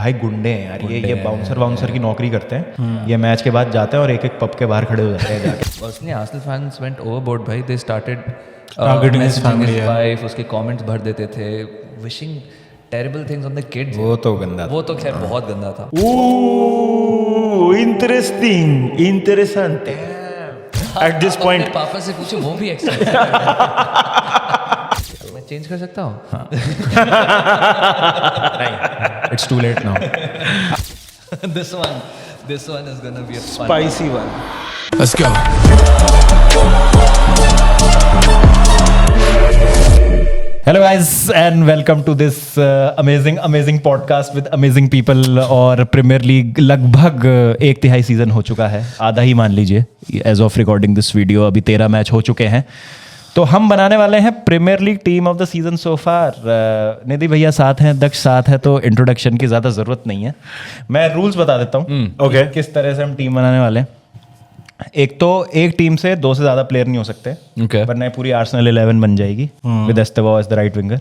भाई गुंडे हैं यार, ये बाउंसर की नौकरी करते हैं। ये मैच के बाद जाते हैं और एक एक पब के बाहर खड़े हो जाते हैं जाके। Personally, Arsenal fans went overboard भाई. They started Targeting his messaging family, his yeah. wife, उसके comments भर देते थे, wishing terrible things on the kids. वो तो गंदा था। वो तो खैर बहुत गंदा था. इंटरेस्टिंग At this point, अपने पापा से पूछो, वो भी एक्साइटेड. मैं चेंज कर सकता हूँ? It's too late now. This one is gonna be a fun. spicy one. Let's go. Hello guys and welcome to this amazing podcast with amazing people. और प्रीमियर लीग लगभग 1/3 सीजन हो चुका है, आधा ही मान लीजिए as of recording this video. अभी 13 मैच हो चुके हैं, तो हम बनाने वाले हैं Premier League team of the season so far. Nidhi भैया साथ हैं, दक्ष साथ है, तो इंट्रोडक्शन की ज़्यादा ज़रूरत नहीं है। मैं रूल्स बता देता हूँ Okay. किस तरह से हम टीम बनाने वाले हैं। एक तो एक टीम से 2 से ज्यादा प्लेयर नहीं हो सकते, Okay. वरना ये पूरी आर्सेनल 11 बन जाएगी with Estevao as the right winger.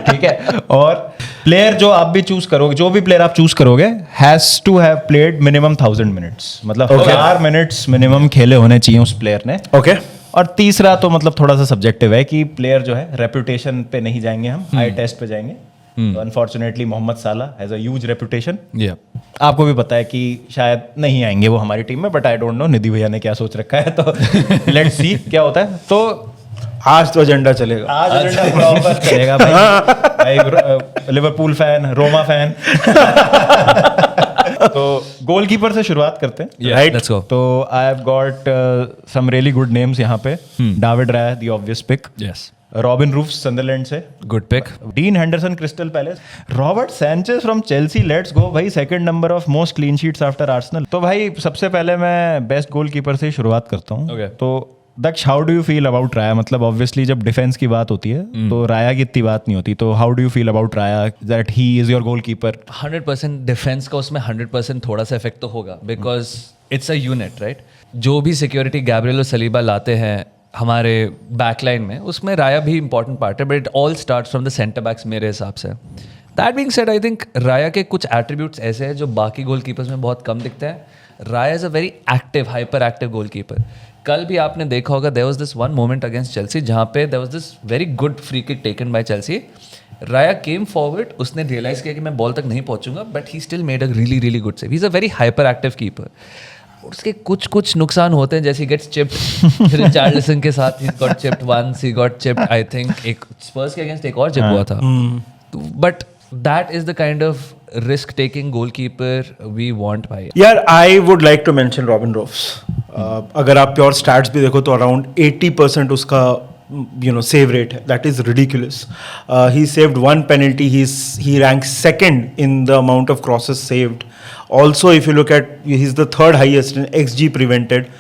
ठीक है। और प्लेयर जो आप भी चूज करोगे, जो भी प्लेयर आप चूज करोगे, has to have played minimum 1000 minutes, मतलब 1000 मिनट्स मिनिमम खेले होने चाहिए उस प्लेयर ने। Okay. और तीसरा तो मतलब थोड़ा सा सब्जेक्टिव है कि प्लेयर जो है रेपुटेशन पे नहीं जाएंगे, हम आई टेस्ट पे जाएंगे। तो अनफॉर्चुनेटली मोहम्मद साला has a huge reputation. Yeah. आपको भी पता है कि शायद नहीं आएंगे वो हमारी टीम में, बट आई डोंट नो निधि भैया ने क्या सोच रखा है, तो लेट्स सी क्या होता है। तो आज तो एजेंडा चलेगा। आज एजेंडा प्रॉपर चलेगा भाई लिवरपूल फैन, रोमा फैन। तो गोलकीपर से शुरुआत करते हैं। Yeah, Right. let's go. तो I have got some really good names यहाँ पे। David Raya the obvious pick, Yes. Robin Roefs Sunderland से, Good pick. Dean Henderson Crystal Palace, Robert Sanchez from Chelsea, let's go भाई, second number of most clean sheets after Arsenal. तो भाई सबसे पहले मैं best goalkeeper से ही शुरुआत करता हूँ। Okay. तो Daksh, how do you feel about Raya? मतलब ऑब्वियसली जब डिफेंस की बात होती है तो राया की इतनी बात नहीं होती, तो how do you feel about Raya that he is your goalkeeper? 100% defence का उसमें 100% थोड़ा सा इफेक्ट तो होगा, because it's a unit, right? जो भी सिक्योरिटी गैब्रियल और सलीबा लाते हैं हमारे बैकलाइन में, उसमें राया भी इंपॉर्टेंट पार्ट है, but it all starts from the centre backs मेरे हिसाब से। That being said, I think Raya के कुछ एट्रीब्यूट्स ऐसे हैं जो बाकी गोलकीपर्स में बहुत कम दिखते हैं। Raya is a very active, hyper active goalkeeper. कल भी आपने देखा होगा, there was this one moment against Chelsea जहाँ पे there was this very good free kick taken by Chelsea. Raya came forward, उसने रियलाइज किया कि मैं बॉल तक नहीं पहुंचूंगा, but he still made a really good save. He is a very hyper active keeper. उसके कुछ नुकसान होते हैं, जैसे गेट्स चिप्ड। रिचार्लिसन के साथ he got chipped once, he got chipped I think एक स्पर्स के अगेंस्ट एक और चिप हुआ था। But that is the kind of risk taking goalkeeper we want भाई। यार, I would like to mention Robin Roefs. अगर आप प्योर स्टैट्स भी देखो तो अराउंड 80% उसका save rate है. That is ridiculous. He saved 1 penalty. He ranks second in the amount of crosses saved. Also, if you look at, he's the 3rd highest in XG prevented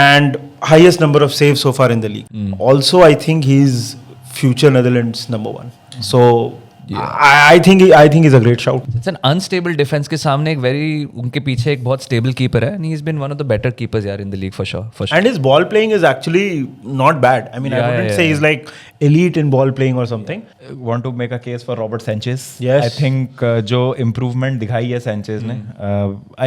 and highest number of saves so far in the league. Also, I think he's future Netherlands number 1. So I think he's a great shout. It's an unstable defense के सामने एक उनके पीछे एक बहुत stable keeper है, and he's been one of the better keepers यार in the league for sure. And his ball playing is actually not bad. I mean, I wouldn't say he's like elite in ball playing or something. Want to make a case for Robert Sanchez? Yes. I think जो improvement दिखाई है Sanchez ने,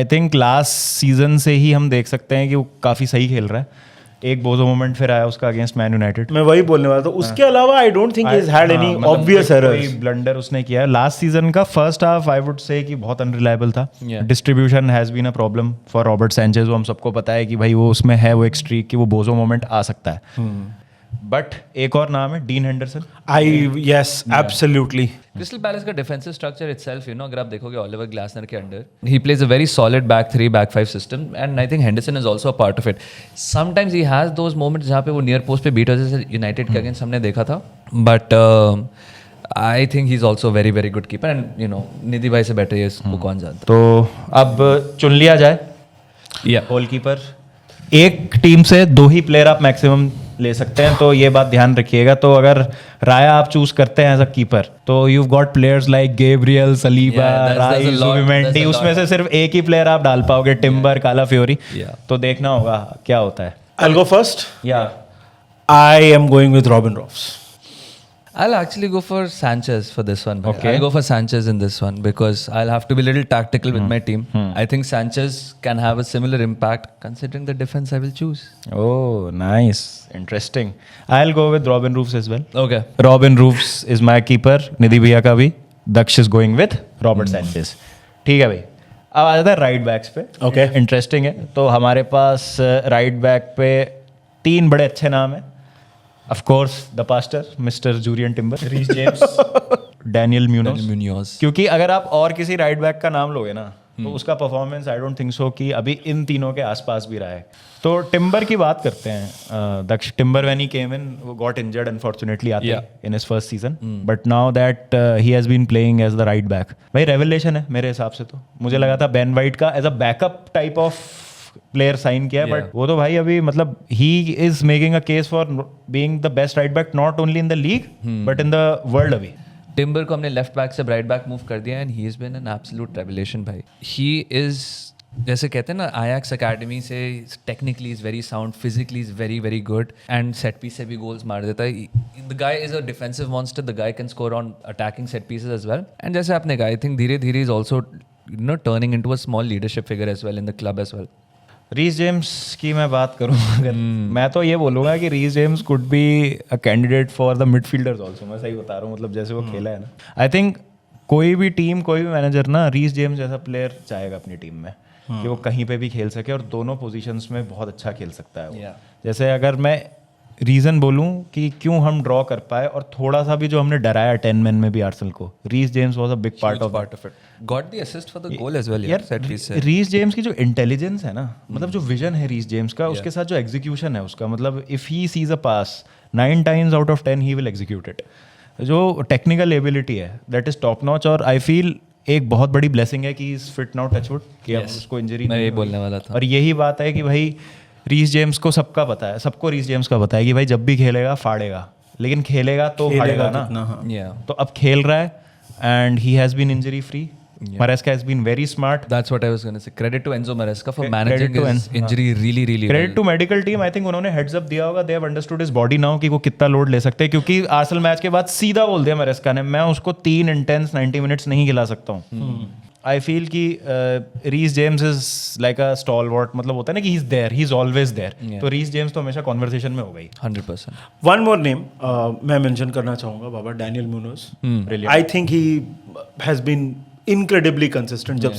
I think last season से ही हम देख सकते हैं कि वो काफ़ी सही खेल रहा है। एक बोजो मोमेंट फिर आया उसका अगेंस्ट मैन यूनाइटेड। मैं वही बोलने वाला था। उसके अलावा I don't think he has had any obvious errors. Blunder उसने किया लास्ट सीजन का first half, I would say कि बहुत अनरिलायबल था। Distribution has been a problem for Robert Sanchez. वो हम सबको पता है कि भाई वो उसमें है वो एक स्ट्रीक कि वो बोजो मोमेंट आ सकता है। बट एक और नाम है dean Henderson. Yes, absolutely. Crystal palace का डिफेंसिव स्ट्रक्चर इटसेल्फ, अगर आप देखोगे ओलिवर ग्लासनर के under, he plays a very solid back 3 back 5 system, and I think Henderson is also a part of it. Sometimes he has those moments जहाँ पे वो near post पे beat हो, जैसे यूनाइटेड के अगेंस्ट हमने देखा था। But I think he is also very good keeper, and Nidhi भाई से बेटर ये इसको कौन जानता। तो अब चुन लिया जाए गोलकीपर। एक टीम से 2 ही प्लेयर आप मैक्सिमम ले सकते हैं, तो ये बात ध्यान रखिएगा। तो अगर राया आप चूज करते हैं एज अ कीपर, तो you got players like Gabriel, Saliba, rice, Zubimendi, उसमें से सिर्फ एक ही प्लेयर आप डाल पाओगे, टिम्बर, काला फ्योरी। तो देखना होगा क्या होता है। I'll go first. या I am going with Robin Ross. I'll actually go for Sanchez for this one. bhai. Okay. I'll go for Sanchez in this one because I'll have to be a little tactical with my team. I think Sanchez can have a similar impact considering the defense I will choose. Oh, nice. Interesting. I'll go with Robin Roofs as well. Okay. Robin Roofs is my keeper. निधि भैया का भी. Daksh is going with Robert Sanchez. ठीक है भाई. अब आ जाता है right backs पे. Okay. इंटरेस्टिंग है. तो हमारे पास राइट बैक पे 3 बड़े अच्छे नाम हैं. Of course, the pastor, Mr. Jurian Timber, Reece James, Daniel Munoz. Munoz. क्योंकि अगर आप और किसी राइट बैक का नाम लोगे ना तो उसका performance I don't think so कि अभी इन तीनों के आसपास भी रहा है. तो टिम्बर की बात करते हैं. दक्ष टिम्बर व्हेन ही केम इन वो गॉट इंजर्ड अनफॉर्चुनेटली आते in his first season, but now that he has been playing as the right back. भाई रेवलेशन है मेरे हिसाब से. तो मुझे लगा था बेन वाइट का as a backup type of player sign किया है, बट वो तो भाई अभी मतलब he is making a case for being the best right back not only in the league but in the world अभी. टिम्बर को हमने लेफ्ट बैक से राइट बैक मूव कर दिया and he is been an absolute revelation भाई. He is जैसे कहते हैं ना आयाक्स अकेडमी से technically is very sound, physically is very very good and set piece से भी गोल्स मार देता है. The guy is a defensive monster. The guy can score on attacking set pieces as well. And जैसे आपने कहा I think धीरे धीरे is also turning into a small leadership figure as well in the club as well. Reece James की मैं बात करूं अगर मैं तो ये बोलूंगा कि Reece James could be a candidate for the midfielders also. मैं सही बता रहा हूँ मतलब जैसे वो खेला है ना. आई थिंक कोई भी टीम कोई भी मैनेजर ना रीस जेम्स जैसा प्लेयर चाहेगा अपनी टीम में कि वो कहीं पे भी खेल सके और दोनों पोजीशंस में बहुत अच्छा खेल सकता है वो. जैसे अगर मैं रीज़न बोलूं कि क्यों हम ड्रॉ कर पाए और थोड़ा सा भी जो हमने डराया 10 मैन में भी आर्सेनल को, Reece James was a big part of it. Got the assist for the goal as well. यार रीस जेम्स की जो इंटेलिजेंस है ना, मतलब जो विजन है रीस जेम्स का, उसके साथ जो एग्जीक्यूशन है उसका, मतलब if he sees a pass 9 times out of 10 he will execute it. जो टेक्निकल एबिलिटी है दैट इज टॉप नॉच. और आई फील एक बहुत बड़ी ब्लेसिंग है कि इज फिट नाउ टचवुड कि अब उसको इंजरी मैं ये बोलने वाला था. और यही बात है कि भाई रीस जेम्स को सबका पता है, सबको रीस जेम्स का पता है कि भाई जब भी खेलेगा फाड़ेगा, लेकिन खेलेगा तो फाड़ेगा ना. तो अब खेल रहा है and he has been injury free. Maresca has been very smart. That's what I was going to say. Credit to Enzo Maresca for managing his injury really, really Credit well. to medical team. I think उन्होंने heads up दिया होगा. They have understood his body now कि वो कितना load ले सकते हैं, क्योंकि आर्सेनल मैच के बाद सीधा बोल दिया Maresca ने मैं उसको 3 intense 90 minutes नहीं खिला सकता हूँ. आई फील कि Reece James is like a stalwart, मतलब होता है ना कि he is there, he is always there. तो रीस जेम्स तो हमेशा कॉन्वर्सेशन में हो गई 100%. वन मोर नेम मैं मेंशन करना चाहूंगा बाबा, Daniel Munoz. I think he has been incredibly consistent जब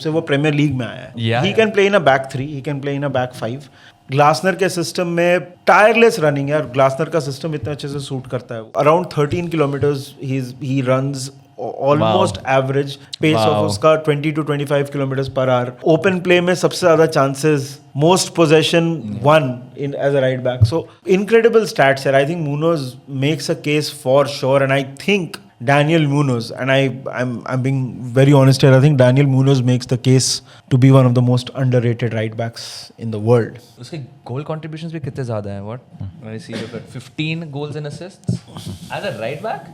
से वो प्रीमियर लीग में आया है. He can play in a back 3, he can play in a back 5. Glasner के सिस्टम में टायरलेस रनिंग है और ग्लासनर का सिस्टम इतना अच्छे से सूट करता है. Around 13 kilometres he runs almost average pace of उसका 20 to 25 kilometres per hour. Open play में सबसे ज्यादा chances, most possession one in as a right back. So incredible stats है. I think Munoz makes a case for sure and I think Daniel Munoz, and I'm being very honest here, I think Daniel Munoz makes the case to be one of the most underrated right backs in the world. उसके गोल contributions भी कितने ज़्यादा हैं? What? When I see you've got 15 goals and assists as a right back.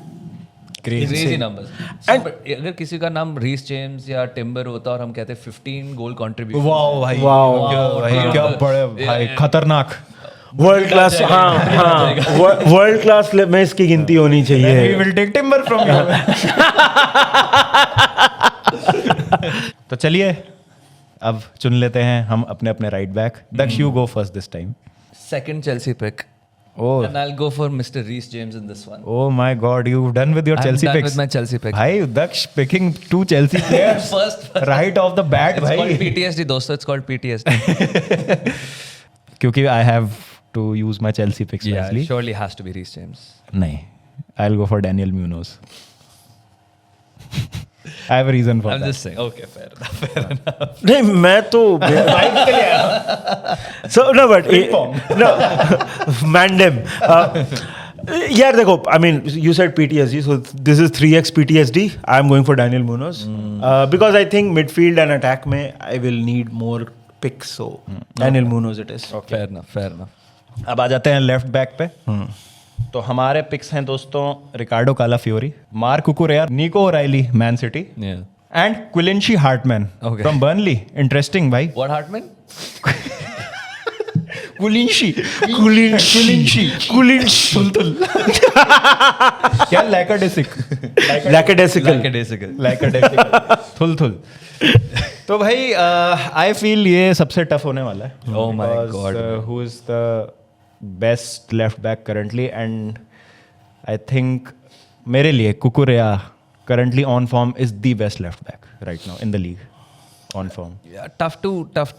Crazy numbers. And अगर किसी का नाम Reece James या टिम्बर होता और हम कहते 15 गोल contributions. वाओ भाई क्या बड़े भाई, खतरनाक. World class. हाँ वर्ल्ड क्लास में इसकी गिनती होनी चाहिए. We will take timber from you. तो चलिए अब चुन लेते हैं हम अपने अपने right back. Daksh, you go first this time. Second Chelsea pick. Oh. And I'll go for Mr. Reece James in this one. Oh my God, you've done with your I'm Chelsea done picks. with my Chelsea pick. भाई Daksh picking 2 Chelsea players First. right off the bat. It's called भाई PTSD, दोस्तों. It's called PTSD. क्योंकि I have to use my Chelsea picks Yeah, wisely. surely has to be Reece James. नहीं, I'll go for Daniel Munoz. I have a reason for I'm that. just saying. Okay, fair enough. नहीं मैं तो so no but no Mandem. यार देखो, I mean you said PTSD, so this is 3x PTSD. I'm going for Daniel Munoz because I think midfield and attack में I will need more picks, so Daniel Munoz it is. Okay. Fair enough. अब आ जाते हैं left back पे. तो हमारे pics हैं दोस्तों रिकार्डो कालाफियोरी, Marc Cucurella, Nico O'Reilly Man City, Yeah. And Quilindschy Hartman Okay. From Burnley. Interesting भाई. What Hartman? कुलिंशी कुलिंशी क्या लैकाडेसिक लैकेडेसिकल थुल तो भाई आई फील ये सबसे टफ होने वाला है. Oh my God. Who is the best left back currently and I think मेरे लिए कुकुरेया currently on form is the best left back right now in the league on form. Yeah, tough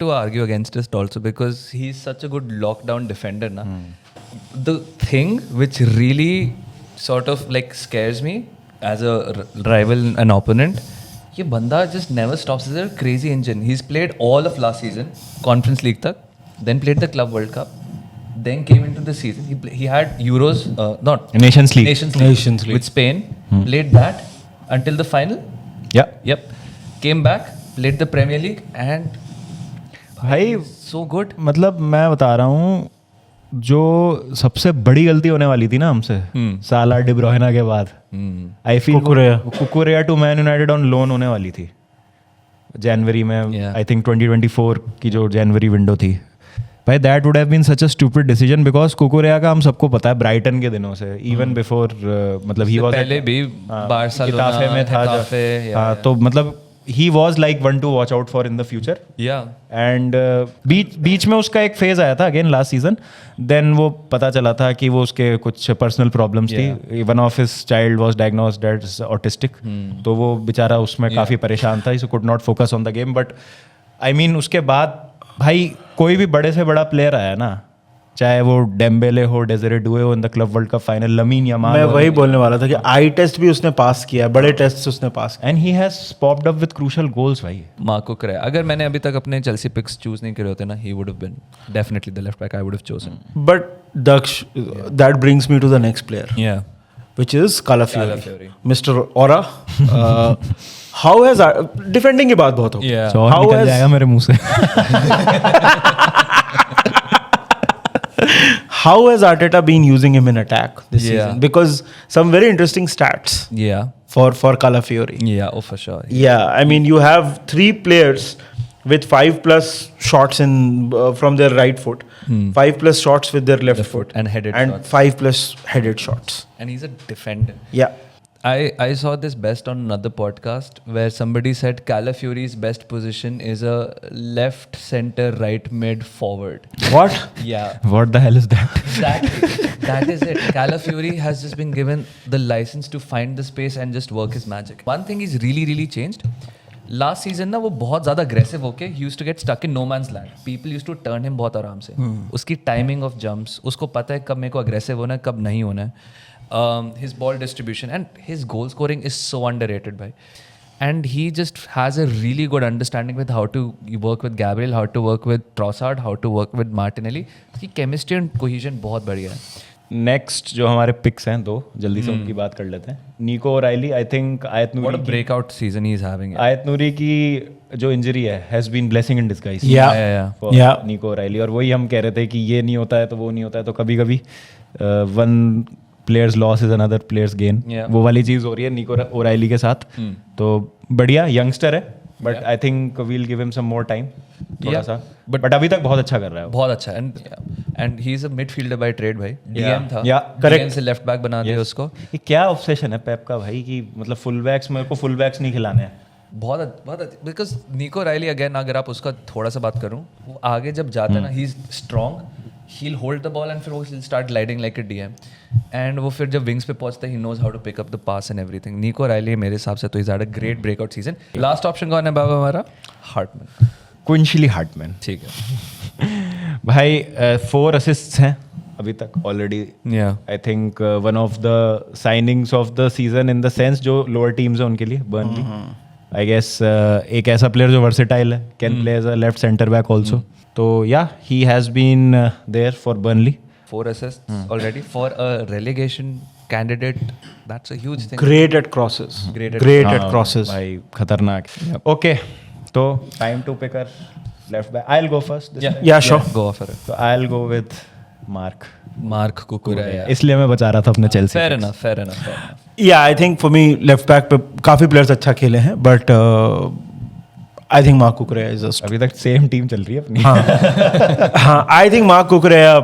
to argue against it also because he's such a good lockdown defender na. The thing which really sort of like scares me as a rival and opponent, ये बंदा just never stops. He's a crazy engine. He's played all of last season Conference League tak, then played the Club World Cup, then came into the season. He had Euros, not Nations League. Nations League with Spain. Played that until the final. Yeah. Yep. Came back, played the Premier League and भाई so good. मतलब मैं बता रहा हूँ जो सबसे बड़ी गलती होने वाली थी ना हमसे साला डी ब्रुयना के बाद I feel Cucurella to Man United on loan होने वाली थी जनवरी में. आई थिंक 2024 की जो जनवरी विंडो थी भाई that would have been such a stupid decision because Cucurella का हम सबको पता है ब्राइटन के दिनों से इवन बिफोर मतलब ही वाज पहले भी बार्सिलोना Getafe में था हाँ तो मतलब he was like one to watch out for in the future and बीच में उसका एक फेज आया था अगेन लास्ट सीजन देन वो पता चला था कि वो उसके कुछ पर्सनल प्रॉब्लम्स थी. One of his child was diagnosed as autistic तो वो बेचारा उसमें काफ़ी परेशान था. He could not focus on the game but I mean उसके बाद भाई कोई भी बड़े से बड़ा प्लेयर आया ना चाहे वो डेम्बेले हो डेज़िरे डुए हो in the Club World Cup final Lamine Yamal मैं वही बोलने वाला था कि आई टेस्ट भी उसने पास किया बड़े टेस्ट से उसने pass and he has popped up with crucial goals भाई. मार्को कुकुरेया अगर मैंने अभी तक अपने चेल्सी पिक्स चूज नहीं करे होते ना he would have been definitely the left back I would have chosen. But Daksh that brings me to the next player या which is Calafiori. Calafiori. Mr. Aura. How has defending की बात बहुत हो Yeah. So How निकल has- जाएगा मेरे मुंह से. How has Arteta been using him in attack this Yeah. season? Because some very interesting stats for Calafiori. Yeah, oh for sure. Yeah, I mean you have 3 players with 5+ shots in from their right foot, 5+ shots with their left foot, and headed shots. 5+ headed shots. And he's a defender. Yeah. I saw this best on another podcast where somebody said Calafiori's best position is a left, center, right, mid, forward. What? Yeah. What the hell is that? Exactly. That is it. Calafiori has just been given the license to find the space and just work his magic. One thing he's really changed. Last season ना वो बहुत ज़्यादा aggressive होके used to get stuck in no man's land. People used to turn him बहुत आराम से. उसकी timing of jumps उसको पता है कब मेरे को अग्रेसिव होना है कब नहीं होना है. His ball distribution and his goal scoring is so underrated भाई. And he just has a really good understanding with how to work with Gabriel, how to work with Trossard, how to work with Martinelli. उसकी chemistry and cohesion बहुत बढ़िया है. Next जो हमारे pics हैं दो जल्दी से उनकी बात कर लेते हैं. निको ओराइली आई थिंक आयत What a Noori breakout season he's having. आयत नूरी की जो इंजरी है has been blessing in disguise Yeah. For Nico O'Reilly. और वही हम कह रहे थे कि ये नहीं होता है तो वो नहीं होता है तो कभी कभी one players loss is another players gain. वो वाली चीज़ हो रही है निको ओराइली के साथ. तो बढ़िया यंगस्टर है but I think we'll give him some more time थोड़ा सा. बट अभी तक बहुत अच्छा कर रहा है. बहुत अच्छा. And he is a midfielder by trade भाई. डीएम था. correct. DM से लेफ्ट बैक बना दिया उसको. ये क्या ऑब्सेशन है पेप का भाई कि मतलब फुल बैक्स मेरे को फुल बैक्स नहीं खिलाने हैं. बहुत बिकॉज निको राइली अगेन अगर आप उसका थोड़ा सा बात करूं वो आगे जब जाता है ना he is strong. He will hold the ball and फिर वो will start gliding like a DM. And वो फिर जब विंग्स पे पहुंचता है he knows how to pick up the pass and everything. Nico Reilly मेरे हिसाब से तो is had a great breakout season. लास्ट ऑप्शन कौन है बाबा हमारा? हार्टमैन. Quilindschy Hartman. ठीक है भाई 4 असिस्ट्स हैं अभी तक already. I think one of the signings of the season in the sense जो लोअर टीम्स हैं उनके लिए बर्नली आई गेस एक ऐसा प्लेयर जो वर्सेटाइल है can play as a left centre back also. तो या he has been there for Burnley. 4 assists already for a relegation candidate. That's a huge thing. Great at crosses. Great at crosses. भाई खतरनाक. Okay तो time to pick uh left back. I will go first. Yeah, sure. Go for it. तो I will go with Marc Cucurella. इसलिए मैं बचा रहा था अपने Chelsea. Fair enough. Yeah, I think for me left back पे काफ़ी players अच्छा खेले हैं but I think Marc Cucurella is a अभी तक सेम टीम चल रही है अपनी. I think Marc Cucurella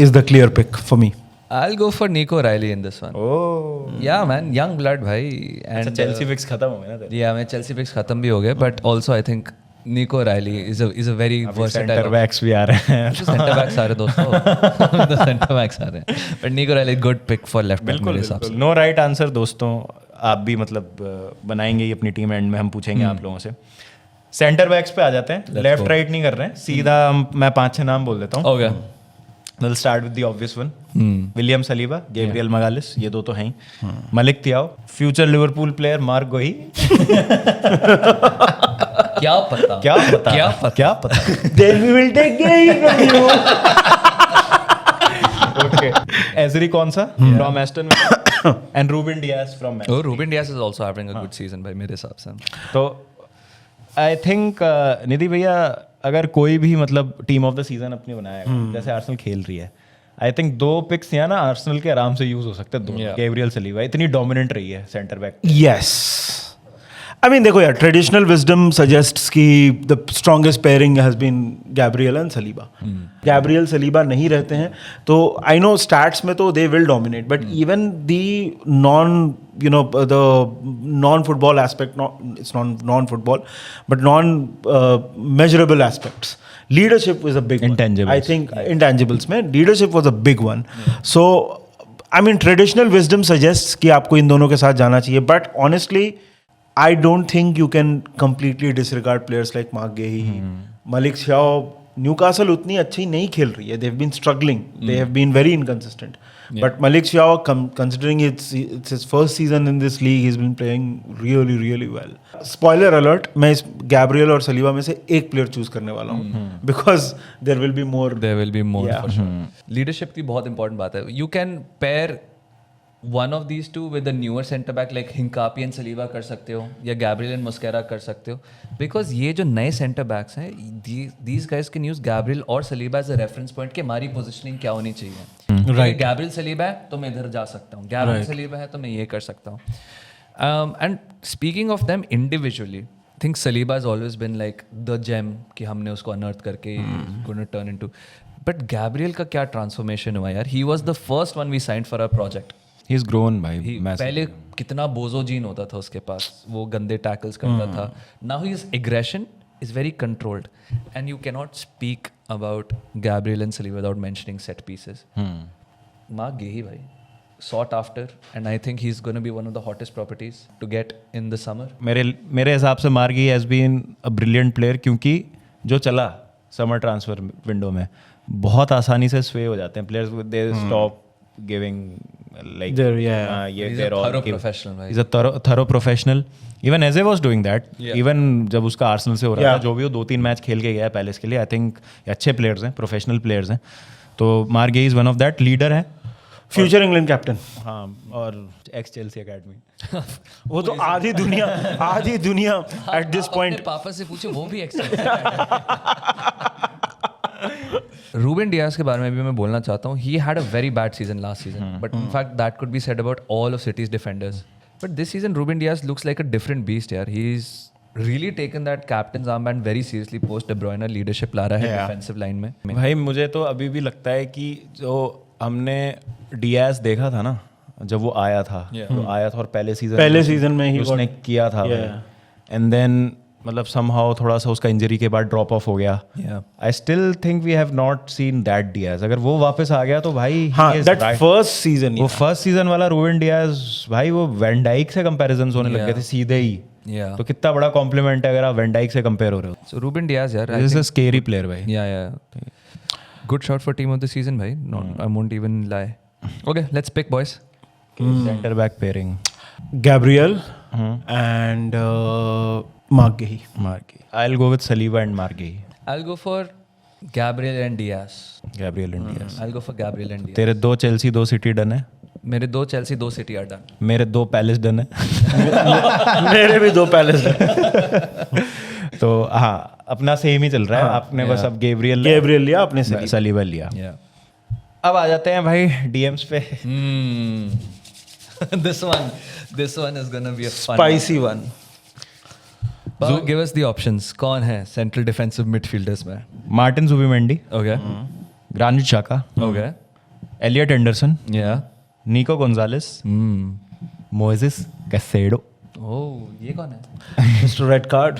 is the clear pick for me. I'll go for Nico Riley in this one. Oh. Yeah, man, young blood भाई. अच्छा, And Chelsea fix खत्म हो गया ना तेरे. yeah, मैं Chelsea picks खत्म भी हो गए, but also I think Nico Riley is a very versatile. Centre backs भी आ रहे हैं. सेंटर बैक्स आ रहे दोस्तों. तो सेंटर बैक्स आ रहे हैं. But Nico Riley good pick for left back मेरे हिसाब से. नो राइट आंसर दोस्तों. आप भी मतलब बनाएंगे ही अपनी टीम, एंड में हम पूछेंगे आप लोगों से. सेंटर बैक्स पे आ जाते हैं. लेफ्ट राइट नहीं कर रहे हैं, सीधा मैं 5-6 नाम बोल देता हूँ. Okay. We'll start with the obvious one. William Saliba, Gabriel Magalhaes, ये दो तो हैं ही. Malick Thiaw, future Liverpool player Marc Guehi. क्या पता. क्या पता. Then we will take game from you. Okay. Ezri Konsa from Aston Villa and Ruben Dias from Man. Oh, Ruben Dias is also having a good season भाई मेरे हिसाब से. तो I think निधि भैया, अगर कोई भी मतलब टीम ऑफ द सीजन अपनी बनाएगा, जैसे आर्सेनल खेल रही है, आई थिंक 2 पिक्स यहाँ ना आर्सेनल के आराम से यूज हो सकते हैं. दोनों गैब्रियल सलीबा इतनी डोमिनेंट रही है centre back. Yes. I mean, देखो यार, traditional wisdom suggests कि the strongest pairing has been Gabriel and Saliba. Gabriel Saliba नहीं रहते हैं, तो I know stats में तो they will dominate, but even the non-football aspect, it's not non-football, but non-measurable aspects. Leadership is a big one. Intangibles. I think intangibles में leadership was a big one. So, I mean, traditional wisdom suggests कि आपको इन दोनों के साथ जाना चाहिए, but honestly, I don't think you can completely disregard players like Marc Guehi, Malik Thiaw. Newcastle उतनी अच्छी नहीं खेल रही है. They've been struggling. They have been very inconsistent. But Malik Thiaw, considering it's his first season in this league, he's been playing really, really well. Spoiler alert, मैं इस Gabriel और Saliba में से एक player choose करने वाला हूँ, because there will be more. There will be more Yeah. for sure. Leadership की बहुत important बात है. You can pair one of these two with the newer center back like Hincapié and Saliba कर सकते हो, या Gabriel and Mosquera कर सकते हो, because ये जो नए center backs हैं, these guys can use Gabriel और Saliba as a reference point कि हमारी positioning क्या होनी चाहिए. Right. Gabriel Saliba है तो मैं इधर जा सकता हूँ, Gabriel Saliba है तो मैं ये कर सकता हूँ. And speaking of them individually, I think Saliba has always been like the gem कि हमने उसको unearth करके gonna turn into. But Gabriel का क्या transformation हुआ यार. He was the first one we signed for our project. He's grown भाई. पहले कितना बोझो जीन होता था उसके पास, वो गंदे टैकल्स करता था. Now his aggression is very controlled, and you cannot speak about Gabriel and Saliba without mentioning set pieces. Marc Guehi भाई, sought after, and I think he's going to be one of the hottest properties to get in the summer. मेरे हिसाब से Marc he has been a brilliant player, क्योंकि जो चला summer transfer window में बहुत आसानी से स्वे हो जाते हैं players. They stop giving like He's a thorough professional, right? He's a thorough professional. Even Eze was doing that. Even जब उसका आर्सेनल से हो रहा था, जो भी वो 2-3 मैच खेल के गया है पैलेस के लिए, आई थिंक अच्छे प्लेयर्स हैं, प्रोफेशनल प्लेयर्स हैं. तो Marc Guehi is one of that. Leader है, फ्यूचर इंग्लैंड कैप्टन. हाँ, और एक्स चेल्सी एकेडमी. वो तो आधी दुनिया एट दिस पॉइंट. पापा से पूछे, वो भी रूबेन डियास के बारे में भी मैं बोलना चाहता हूँ. He had a very bad season last season, but in fact that could be said about all of City's defenders. But this season Ruben Dias looks like a different beast यार. He is really taken that captain's armband very seriously post De Bruyne leadership ला रहा है defensive line में. भाई मुझे तो अभी भी लगता है कि जो हमने डियास देखा था ना जब वो आया था, तो आया था और पहले सीजन में ही उसने किया था, एंड देन मतलब समहाउ थोड़ा सा उसका इंजरी के बाद ड्रॉप ऑफ हो गया. I still think we have not seen that Dias. अगर वो वापस आ गया तो भाई दैट फर्स्ट सीजन, वो फर्स्ट सीजन वाला रूबेन डियास भाई, वो वैन डाइक से कंपैरिजंस होने लग गए थे सीधे ही. तो कितना बड़ा कॉम्प्लीमेंट है अगर आप वैन डाइक से कंपेयर हो रहे हो. सो रूबेन डियास यार this is a scary player भाई. Good shot for team of the season भाई. I won't even lie. Okay, let's pick boys. Centre back pairing Gabriel and Marc Guehi. I'll go with Saliba and Marc Guehi. I'll go for Gabriel and Diaz. I'll go for Gabriel and Diaz. तेरे 2 Chelsea 2 city done है. मेरे 2 Chelsea 2 city are done. मेरे 2 palace done है. मेरे भी 2 palace done. तो हाँ, अपना सेम ही चल रहा है. आपने बस अब गैब्रियल लिया, आपने सलीबा लिया. अब आ जाते हैं भाई डीएम्स पे. This one is gonna be a fun spicy one. Give us the options. कौन है central defensive midfielders में? Martin Zubimendi, Okay. Granit Xhaka, Okay. Elliot Anderson, Yeah. Nico Gonzalez, Moises Caicedo. Oh, ये कौन है? Mr. Red Card.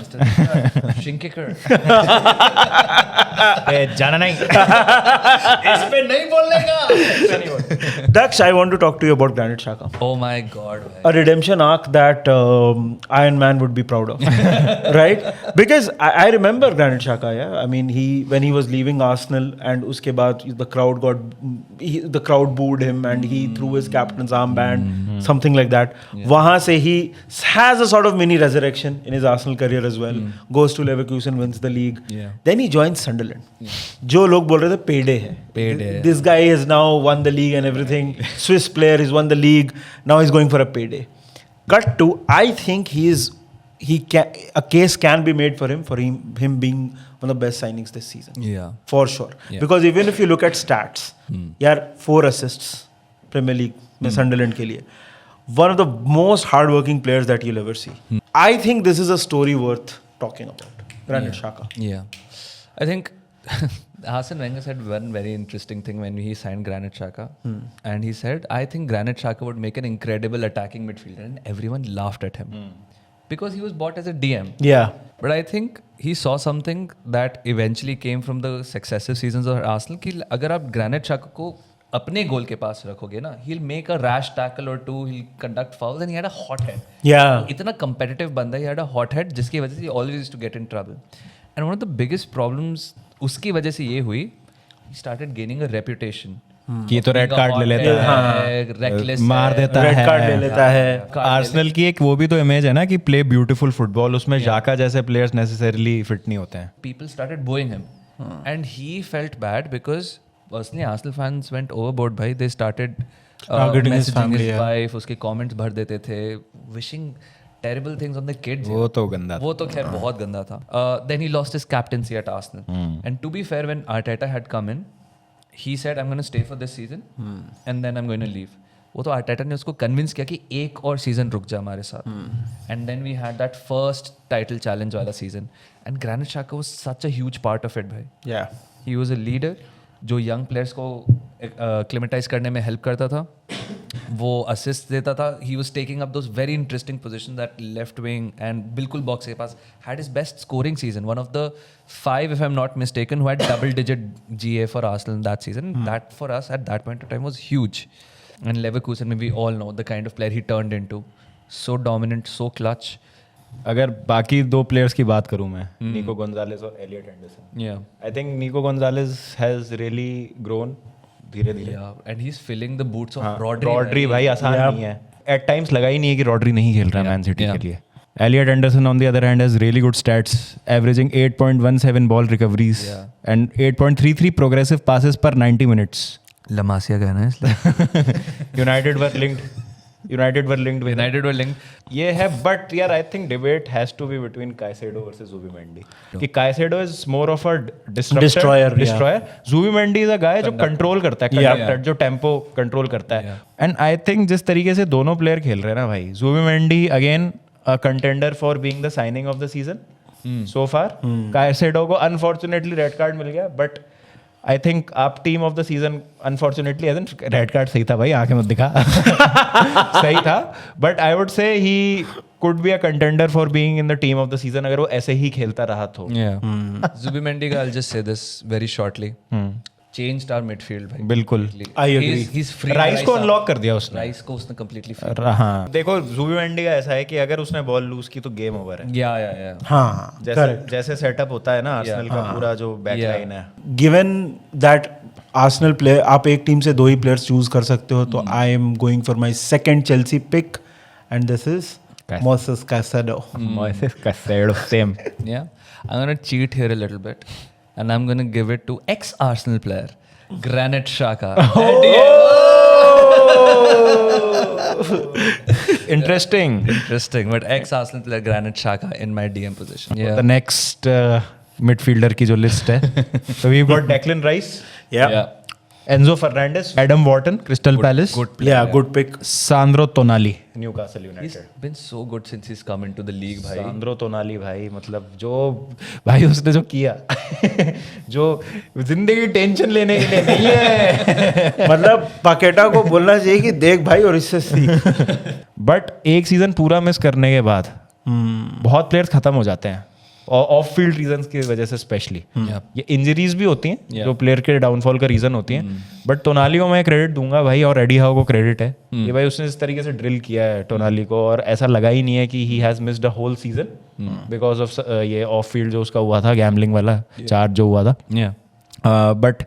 Shinkicker. जाना नहीं. इस पे नहीं बोलने का. Daksh, I want to talk to you about Granit Xhaka. Oh my God. A redemption arc that Iron Man would be proud of, right? Because I remember Granit Xhaka. Yeah, I mean, when he was leaving Arsenal, and uske baad the crowd booed him, and he threw his captain's armband, something like that. Wahan se he has a sort of mini resurrection in his Arsenal career as well. Goes to Leverkusen, wins the league. Yeah. Then he joins Sunderland. जो लोग बोल रहे थे payday है. Payday. This guy has now won the league and everything. Swiss player, he's won the league. Now he's going for a payday. Cut to, I think a case can be made for him being one of the best signings this season. Yeah. For sure. Yeah. Because even if you look at stats, यार 4 assists Premier League में Sunderland के लिए. One of the most hardworking players that you'll ever see. I think this is a story worth talking about. Granit Xhaka. Yeah. I think Arsene Wenger said one very interesting thing when he signed Granit Xhaka. And he said, I think Granit Xhaka would make an incredible attacking midfielder. And everyone laughed at him. Because he was bought as a DM. Yeah. But I think he saw something that eventually came from the successive seasons of Arsenal कि अगर आप Granit Xhaka को अपने गोल के पास रखोगे ना, he'll make a rash tackle or two, he'll conduct fouls, and he had a hot head. Yeah. इतना competitive बंदा, he had a hot head जिसकी वजह से he always used to get in trouble. And one of the biggest problems उसकी वजह से ये हुई, he started gaining a reputation. कि तो रेड कार्ड ले लेता है, reckless मार है, देता Red है, card ले लेता है. आर्सेनल की एक वो भी तो इमेज है ना कि प्ले ब्यूटीफुल फुटबॉल, उसमें जाका जैसे प्लेयर्स नेसेसरीली फिट नहीं होते हैं. people started booing him. And he felt bad because personally Arsenal fans went overboard. Bhai, they started Targeting his messaging family, his yeah. wife, उसके comments भर देते थे, wishing terrible things on the kids. वो तो गंदा था. वो तो खैर बहुत गंदा था. Then he lost his captaincy at Arsenal. And to be fair, when Arteta had come in, he said, I'm going to stay for this season and then I'm going to leave. वो तो Arteta ने उसको convince किया कि एक और season रुक जा हमारे साथ. And then we had that first title challenge वाला season and Granit Xhaka was such a huge part of it भाई. Yeah. He was a leader जो यंग प्लेयर्स को एक्लिमेटाइज करने में हेल्प करता था, वो असिस्ट देता था. He was taking up those very interesting positions at left wing and बिल्कुल बॉक्स के पास. Had his best scoring season, one of the 5 if I'm not mistaken who had double digit GA for Arsenal in that season. That for us at that point of time was huge. And Leverkusen, we all know the kind of player he turned into. So dominant, so clutch. अगर बाकी दो players की बात करूं मैं, Nico Gonzalez और Elliot Anderson, Yeah. I think Nico Gonzalez has really grown धीरे धीरे. Yeah. And he's filling the boots of Rodri. Rodri भाई आसान नहीं है. एट टाइम्स लगा ही नहीं है कि रॉड्री नहीं खेल रहा है मैन सिटी Yeah. के लिए. Elliot Anderson on the other hand has really good stats, averaging 8.17 ball recoveries and 8.33 progressive passes per 90 minutes. Lamasia गया ना इसलिए. United were linked with United were linked. ये है, but यार I think debate has to be between Caicedo versus Zubimendi. कि Caicedo is more of a destroyer. Zubimendi is a guy जो control करता है, conductor, जो tempo control करता है. And I think जिस तरीके से दोनों player खेल रहे हैं ना भाई, Zubimendi again a contender for being the signing of the season so far. Caicedo को unfortunately red card मिल गया, but I think आप team of the season unfortunately red card सही था भाई, आंखें मत दिखा. सही था, but I would say he could be a contender for being in the team of the season अगर वो ऐसे ही खेलता रहा तो. Yeah. Zubimendi का I'll just say this very shortly. Changed our midfield भाई. बिल्कुल. I agree. He's free. Rice को अनलॉक कर दिया उसने. राइस को उसने completely free. हाँ, देखो Zubimendi का ऐसा है कि अगर उसने बॉल लूज की तो गेम ओवर है. Yeah. हाँ. जैसे सेटअप होता है ना आर्सेनल का पूरा जो बैक लाइन है. Given that Arsenal player, आप एक टीम से 2 ही प्लेयर्स चूज कर सकते हो, तो I am going for my second Chelsea pick and this is Moises Caicedo. Moises Caicedo, same. Yeah. I'm going to cheat here a little bit and I'm going to give it to ex-Arsenal player, Granit Xhaka. Interesting. Interesting, but ex-Arsenal player Granit Xhaka in my DM position. Yeah. The next midfielder की जो list है, so we've got Declan Rice, Yeah. Enzo Fernandez, Adam Wharton, Crystal Palace, Yeah, good pick. Sandro Tonali, Newcastle He's United. been so good since he's come into the league, भाई. सांद्रो टोनाली भाई, मतलब जो भाई उसने जो किया जो जिंदगी टेंशन लेने के लिए नहीं है। मतलब पाकेटा को बोलना चाहिए कि देख भाई और इससे सीख। बट एक सीजन पूरा मिस करने के बाद बहुत प्लेयर्स खत्म हो जाते हैं और ऑफ फील्ड रीजंस की वजह से स्पेशली। ये इंजरीज भी होती हैं जो प्लेयर के डाउनफॉल का रीजन होती हैं, बट टोनाली को मैं क्रेडिट दूंगा भाई, और एडी हाउ को क्रेडिट है ये भाई, उसने इस तरीके से ड्रिल किया है टोनाली को, और ऐसा लगा ही नहीं है कि he has missed a whole season because of ये ऑफ फील्ड जो उसका हुआ था, गैम्बलिंग वाला चार्ज जो हुआ था। बट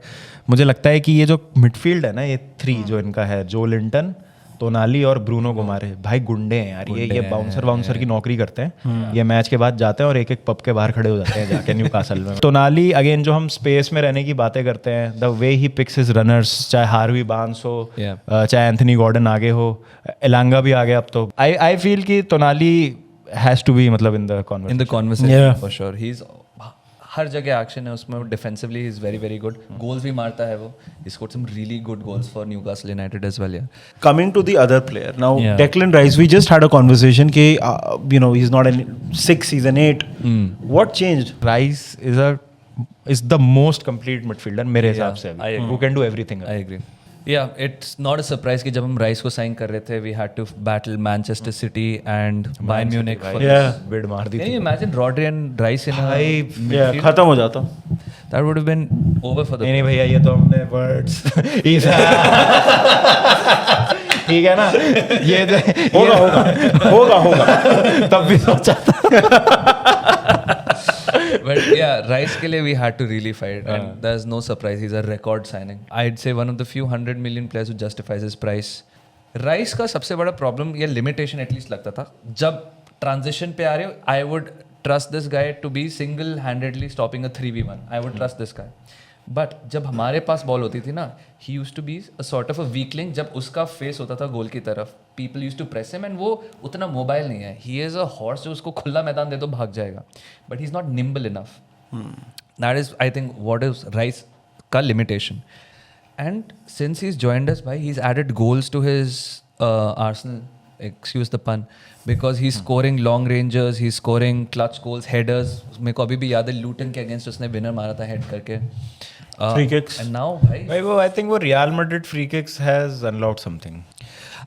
मुझे लगता है कि ये जो मिडफील्ड है ना, ये 3 जो इनका है, जो लिंटन, टोनाली और ब्रूनो गुमारे, भाई गुंडे हैं यार, ये बाउंसर की नौकरी करते हैं। ये मैच के बाद जाते हैं और एक एक पब के बाहर खड़े हो जाते हैं जाके न्यूकासल में। टोनाली अगेन, जो हम स्पेस में रहने की बातें करते हैं, the way he picks his runners, चाहे हार्वी बार्न्स हो, चाहे एंथनी गॉर्डन आगे हो, एलांगा भी आ गया अब तो। आई फील कि टोनाली हैज टू बी मतलब in the conversation for sure. He's हर जगह एक्शन है उसमें, defensively he is very very good, goals भी मारता है वो, he scored some really good goals for Newcastle United as well. Coming to the other player now, Declan Rice, we just had a conversation कि he's not in 6, he's an 8. What changed? Rice is the most complete midfielder मेरे हिसाब से, who can do everything. I agree. Yeah, it's not a surprise कि जब हम rice को sign कर रहे थे, we had to battle Manchester City and Bayern Munich for this. Bid मार दी Can थी you imagine Rodri and Rice in a Yeah, खत्म हो जाता। that would have been over for the नहीं भैया, ये तो हमने वर्ड्स ठीक है ना, ये होगा तब भी सोचा था। But yeah, Rice के लिए we had to really fight, and there's no surprise. He's a record signing. I'd say one of the few 100 million players who justifies his price. Rice का सबसे बड़ा प्रॉब्लम या लिमिटेशन एटलीस्ट लगता था, जब transition पे आ रहे हो, I would trust this guy to be single-handedly stopping a 3v1. I would trust this guy. But जब हमारे पास बॉल होती थी ना, he used to be a sort of a weakling. जब उसका फेस होता था गोल की तरफ, people used to press him, and वो उतना मोबाइल नहीं है। ही इज़ अ हॉर्स, जो उसको खुला मैदान दे तो भाग जाएगा, but he is not nimble enough. That is I think what is Rice का limitation. And since he is joined us भाई, he is added goals to his Arsenal, excuse the pun, because he's scoring long rangers, he's scoring clutch goals, headers. मेरे को अभी भी याद है लूटन के against उसने विनर मारा था हेड करके, free kicks. and now भाई वो आई थिंक वो real Madrid free kicks has unlocked something.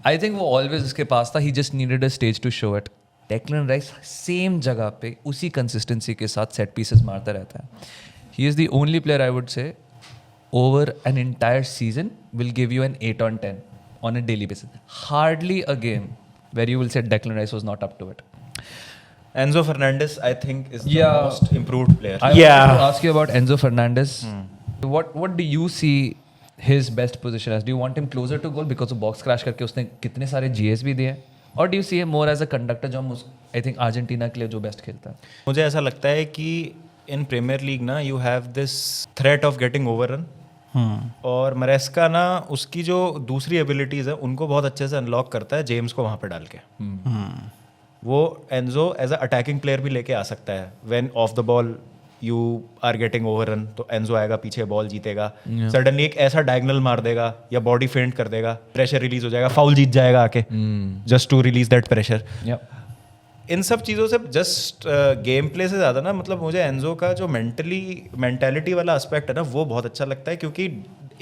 I think वो ऑलवेज उसके पास था, he just needed a stage to show it. Declan Rice same जगह पे उसी कंसिस्टेंसी के साथ सेट पीसेस मारता रहता है। He is the only player I would say over an entire season will give you an 8 on 10 on a daily basis. Hardly a game where you will say Declan Rice was not up to it. Enzo Fernandez, I think, is the Yeah. most improved player. I wanted to ask you about Enzo Fernandez. What do you see his best position as? Do you want him closer to goal because of box crash करके उसने कितने सारे GS भी दिए? Or do you see him more as a conductor, जो हम I think Argentina के लिए जो बेस्ट खेलता है? मुझे ऐसा लगता है कि इन प्रीमियर लीग ना, you have this threat of getting overrun, और मरेस्का ना उसकी जो दूसरी एबिलिटीज़ है उनको बहुत अच्छे से अनलॉक करता है जेम्स को वहाँ पे डाल के। वो Enzo as a attacking player भी लेके आ सकता है। When off the ball you are getting overrun, तो एंजो आएगा पीछे, बॉल जीतेगा, सडनली एक ऐसा डायगनल मार देगा या बॉडी फेंट कर देगा, प्रेशर रिलीज हो जाएगा, फाउल जीत जाएगा आके, just to release that pressure. इन सब चीज़ों से जस्ट गेम प्ले से ज़्यादा ना, मतलब मुझे एंजो का जो मेंटालिटी वाला एस्पेक्ट है ना, वो बहुत अच्छा लगता है। क्योंकि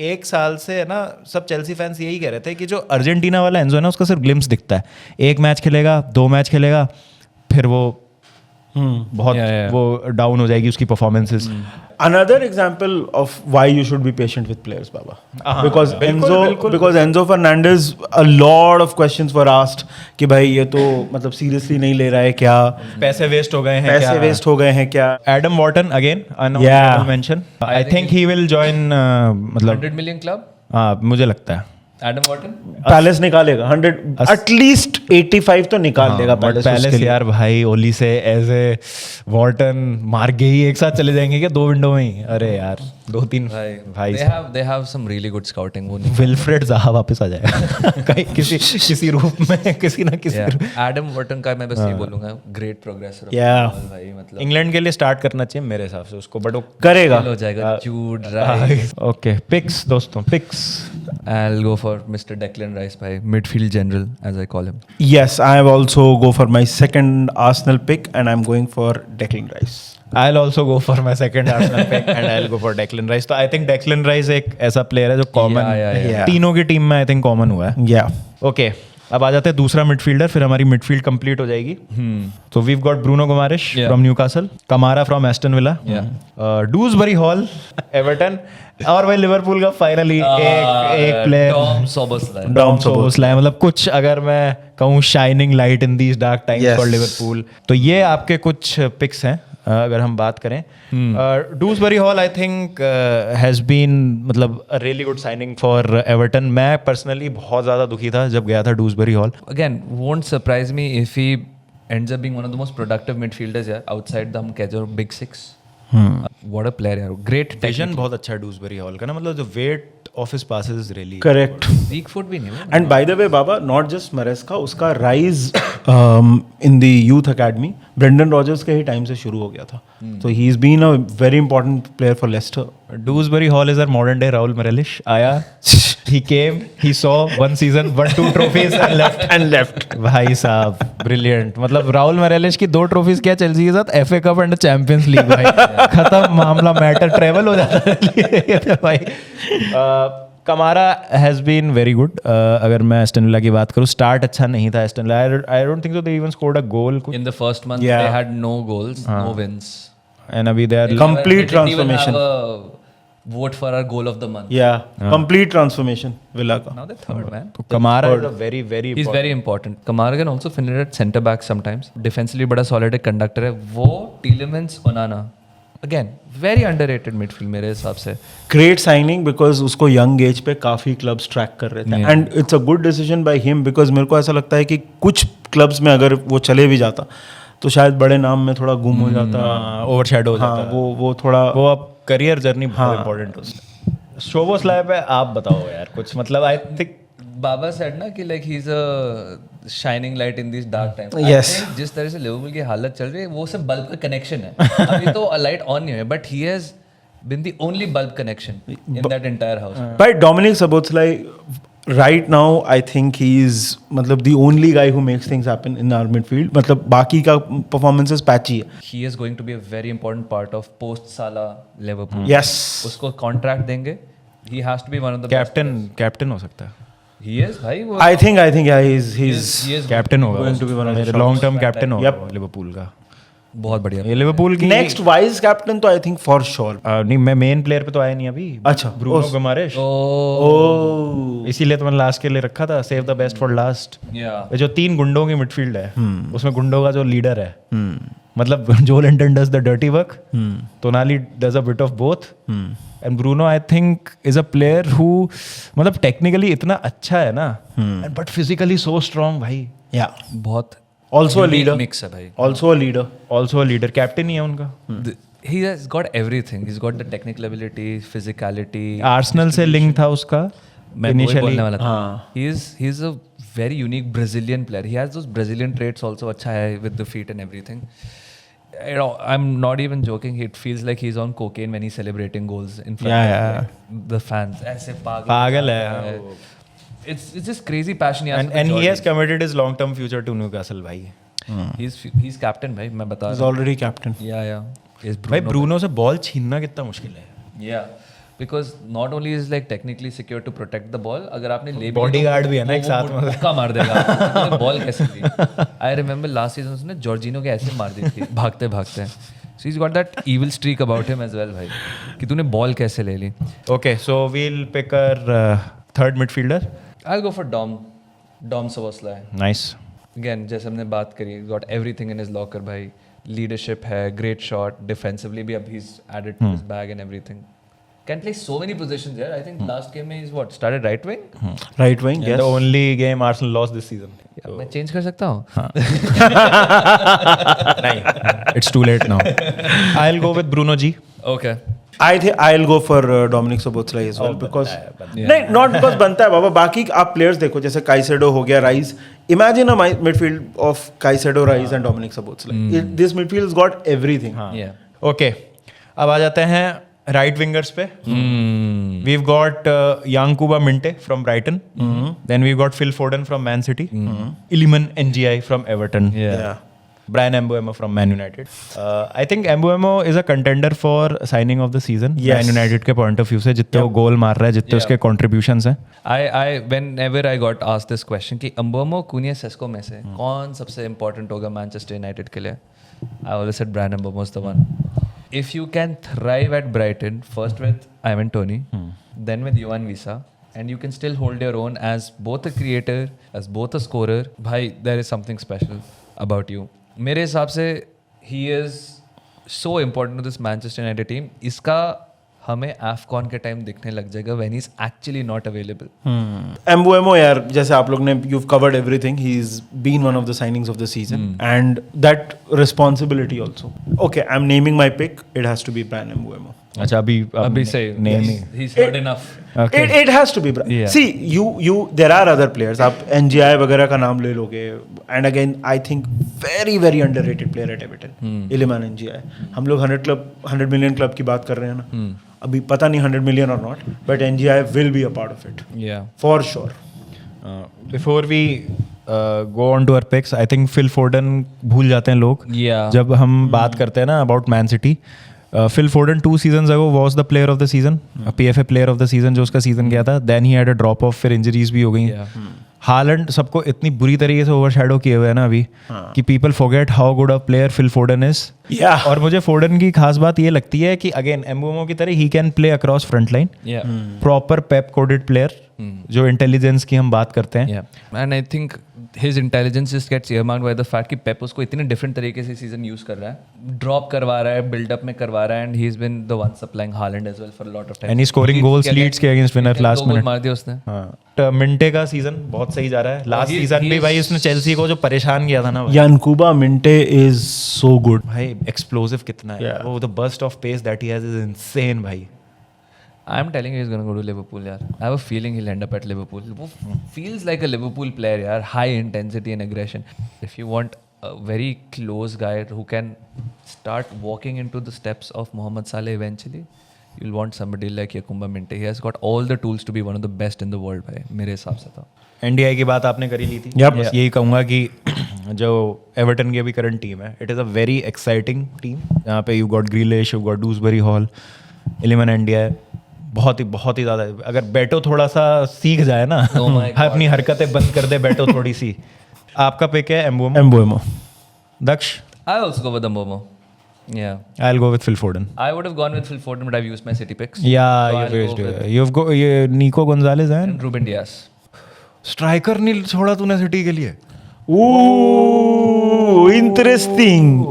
एक साल से है ना, सब चेल्सी फैंस यही कह रहे थे कि जो अर्जेंटीना वाला एंजो है ना, उसका सिर्फ ग्लिम्स दिखता है। एक मैच खेलेगा, 2 मैच खेलेगा, फिर वो बहुत वो डाउन हो जाएगी उसकी performances. Another example of why you should be patient with players, Baba. Because Enzo Fernandez, a lot of questions were asked कि भाई ये तो मतलब seriously नहीं ले रहा है क्या, पैसे वेस्ट हो गए हैं क्या। Adam Wharton again, honorable mention. I think he will join मतलब 100 million club? हाँ, मुझे लगता है Adam Wharton? पैलेस निकालेगा 100, एटलीस्ट 85 तो निकाल देगा पैलेस यार भाई। ओली से एज ए वॉर्टन मार के ही एक साथ चले जाएंगे क्या 2 विंडो में ही? अरे यार 2-3 भाई they have some really good scouting. वो नहीं विल्फ्रेड ज़ाहा वापस आ जाएगा कहीं किसी रूप में किसी ना किसी एडम वर्टन का मैं बस ये बोलूंगा ग्रेट प्रोग्रेसर Yeah. भाई मतलब इंग्लैंड के लिए स्टार्ट करना चाहिए मेरे हिसाब से उसको, बट वो करेगा. हो जाएगा जूड राइस. ओके पिक्स दोस्तों, pics. I'll go for Mr. Declan Rice भाई, midfield general as I call him. Yes, I will also go for my second Arsenal pick, and I'm going for Declan Rice. I'll also go for my second Arsenal pick and I'll go for Declan Rice. तो I think Declan Rice एक ऐसा player है जो common yeah. तीनों की team में I think common हुआ है. Yeah. ओके अब आ जाते हैं दूसरा मिडफील्डर, फिर हमारी मिडफील्ड कंप्लीट हो जाएगी. तो we've got Bruno Guimarães Yeah. From Newcastle, Kamara from Aston Villa, Dewsbury Hall Everton, और भाई लिवरपूल का फाइनली एक player Dom Szoboszlai. Dom Szoboszlai. मतलब कुछ अगर मैं कहूँ shining light in these dark times for Liverpool. तो ये आपके कुछ पिक्स हैं अगर हम बात करें. Dewsbury Hall I think has been मतलब a really good signing for Everton. मैं पर्सनली बहुत ज़्यादा दुखी था जब गया था Dewsbury Hall. Again, won't surprise me if he ends up being one of the most productive midfielders here outside the हम कहते हैं big six. What a player यार, great विजन बहुत अच्छा है डूसबरी हॉल का ना, मतलब जो weight of his passes really Correct. weak foot भी नहीं है. And by the way, Baba, not just Maresca, उसका rise in the youth academy, Brendan Rodgers के ही टाइम से शुरू हो गया था. So he's been a very important player for Leicester. Dewsbury Hall is our modern day Rahul Marelish. आया, he came, he saw one season, 1-2 trophies and left. भाई साहब brilliant. मतलब राहुल मरेलिश की 2 ट्रॉफीज क्या चेल्सी के साथ, FA cup and champions league. भाई खत्म मामला, मैटर ट्रेवल हो जाता है भाई. कमारा हैज़ बीन वेरी गुड. अगर मैं एस्टन विला की बात करूँ, स्टार्ट अच्छा नहीं था Aston villa. I don't think so they even scored a goal. In the first month, Yeah. they had no goals, no wins. And अभी they are Complete They didn't even transformation. have a vote for our goal of the month. Yeah, complete transformation Villa का. Now they're third, man. Kamara is a very very He's very important. Kamara can also finish at centre back sometimes. Defensively बड़ा solid है, conductor है. वो Tielemans, Onana. Again, very underrated midfield मेरे हिसाब से. Great signing because उसको young age पे काफ़ी clubs track कर रहे थे. Yeah. And it's a good decision by him because मेरे को ऐसा लगता है कि कुछ clubs में अगर वो चले भी जाता तो शायद बड़े नाम में थोड़ा गुम हो जाता, ओवरशैडो हो हाँ, जाता. वो थोड़ा वो अब करियर जर्नी बहुत इंपॉर्टेंट है. शोबोस्लाई पे आप बताओ यार कुछ, मतलब आई थिंक बाबा said ना कि like he's a shining light in these dark times. Yes. I think जिस तरह से लिवरपूल की हालत चल रही है वो सब बल्ब का कनेक्शन है. अभी तो लाइट ऑन नहीं है, but he has been the only bulb connection in that entire house. by Dominic Szoboszlai right now I think he is मतलब the only guy who makes things happen in our midfield. मतलब बाकी का performances patchy है. He is going to be a very important part of post Salah Liverpool. Yes. उसको contract देंगे. He has to be one of the captain हो सकता है. He is भाई वो I think yeah he's he is captain होगा, going to be one of the मेरे shots. Long term captain होगा Yep. लिवरपूल का. बहुत बढ़िया. ये लिवरपूल की next vice captain तो I think for sure. नहीं, मैं मेन प्लेयर पे तो आया नहीं अभी. अच्छा, ब्रूनो गुमारिश. Oh. इसीलिए तो मैंने लास्ट के लिए रखा था, save the best for last. Yeah. जो 3 गुंडों की मिडफील्ड है उसमें गुंडों का जो लीडर है, मतलब Joelinton does the dirty work, Tonali does a bit of both, and Bruno I think is a player who मतलब टेक्निकली इतना अच्छा है ना, बट फिजिकली सो स्ट्रांग भाई. Yeah. बहुत Also a leader. मिक्स है भाई. Also a leader. Also leader, captain ही है उनका. He has got everything. He's got the technical ability, physicality. Arsenal से लिंक था उसका मैं वही इनिशियली. बोलने वाला था. He's a very unique Brazilian player. He has those Brazilian traits also. अच्छा है with the feet and everything. You know, I'm not even joking. It feels like he's on cocaine when he's celebrating goals in front Yeah, of the fans. ऐसे पागल है. It's just crazy passion he has. and he has committed his long term future to Newcastle भाई. He's captain भाई, मैं बता He's रहा हूँ. already captain. Yeah. Is भाई ब्रूनो से बॉल छीनना कितना मुश्किल है. Yeah, because not only is like technically secure to protect the ball, अगर आपने ले Bodyguard भी है ना एक साथ में. मुक्का मार देगा. बॉल कैसे दी? I remember last season उसने जॉर्जिनो के ऐसे मार दी थी भागते भागते. So he's got that evil streak about him as well भाई, कि तूने बॉल कैसे ले ली. Okay, so we'll pick our third midfielder. I'll go for Dom Szoboszlai. Nice. Again, जैसे हमने बात करी, got everything in his locker भाई. Leadership है, great shot, defensively भी अब he's added to his bag and everything. Can play so many positions here. I think last game में he's started right wing. Right wing. And Yes. the only game Arsenal lost this season. या मैं change कर सकता हूँ? नहीं, it's too late now. I'll go with Bruno G. Okay. I'll go for Dominic Szoboszlai as well because नहीं not because बनता है बाबा, बाकी आप players देखो जैसे काइसेडो हो गया, rice. Imagine a midfield of Caicedo, Rice and Dominic Szoboszlai. This midfield has got everything. Yeah. Okay, अब आ जाते हैं राइट विंगर्स पे. We've got Yankuba Minte from Brighton. Then we've got Phil Foden from Man City. Iliman NGI from Everton. Yeah. Brian Mbeumo from Man United. I think Mbeumo is a contender for signing of the season. Yes. Man United के point of view से जितने वो गोल मार रहा है, जितने उसके contributions हैं. Whenever I got asked this question कि Mbeumo, Cunha, Sesko में से कौन सबसे important होगा Manchester United के लिए, I always said Brian Mbeumo is the one. If you can thrive at Brighton, first with Ivan Toney, then with Johan Visa, and you can still hold your own as both a creator, as both a scorer, bhai, there is something special about you. मेरे हिसाब से he is so important to this Manchester United team. इसका हमें AFCON के time दिखने लग जाएगा when he's actually not available. Mbeumo यार, जैसे आप लोग ने, you've covered everything. He's been one of the signings of the season and that responsibility also. Okay, I'm naming my pick. It has to be Brian Mbeumo. अच्छा अभी से he's heard enough. Okay. It has to be Brian. Yeah. See, you there are other players. आप NGI वगैरह का नाम ले लोगे. And again, I think very very underrated player at Everton. Iliman NGI. हम लोग 100 million club की बात कर रहे हैं ना. अभी पता नहीं 100 million or not, but NGI will be a part of it. Yeah. For sure. Before we go on to our picks, I think Phil Foden भूल जाते हैं लोग. Yeah. जब हम बात करते हैं ना about Man City, Phil Foden 2 seasons ago was the player of the season, PFA player of the season जो उसका season गया था. Then he had a drop off, फिर injuries भी हो गई. हालैंड सबको इतनी बुरी तरीके से ओवरशैडो किए हुए हैं ना अभी कि people forget how good a player Phil Foden is. और मुझे फोडन की खास बात ये लगती है कि अगेन एम्बुमो की तरह he can play across front line. Proper Pep coded player जो इंटेलिजेंस की हम बात करते हैं. And I think his intelligence just gets earmarked by the fact कि पेप उसको इतने डिफरेंट तरीके से सीजन यूज कर रहा है, ड्रॉप करवा रहा है, बिल्डअप में करवा रहा है, and he is been the one supplying Haaland as well for lot of time. And he scoring goals Leeds के अगेंस्ट विनर लास्ट मिनट मार दिया उसने. हां, मिंटे का सीजन बहुत सही जा रहा है. लास्ट सीजन भी भाई उसने चेल्सी को जो परेशान किया था ना. Yankuba Minte is so good. भाई एक्सप्लोसिव कितना है वो. The burst of pace that he has is insane भाई. I'm telling you he's going to go to Liverpool, yaar. I have a feeling he'll end up at Liverpool. वो feels like a Liverpool player, yaar. High intensity and aggression. If you want a very close guy who can start walking into the steps of Mohamed Salah eventually, you'll want somebody like Yankuba Minte. He has got all the tools to be one of the best in the world, भाई मेरे हिसाब से तो. NDI की बात आपने करी ली थी. बस यही कहूँगा कि जो एवर्टन की अभी करंट टीम है, it is a very exciting team. यहाँ पे you got Grealish, you got Dewsbury Hall, Iliman NDI. बहुत ही ज़्यादा. अगर बेटो थोड़ा सा सीख जाए ना, अपनी हरकतें बंद कर दे बेटो थोड़ी सी. आपका पिक है Mbeumo. Daksh? I also go with Mbeumo. Yeah. I'll go with Phil Foden. I would have gone with Phil Foden, but I've used my City picks. Yeah, you've got Nico Gonzalez and Ruben Dias. Striker नहीं छोड़ा तूने city के लिए. Interesting.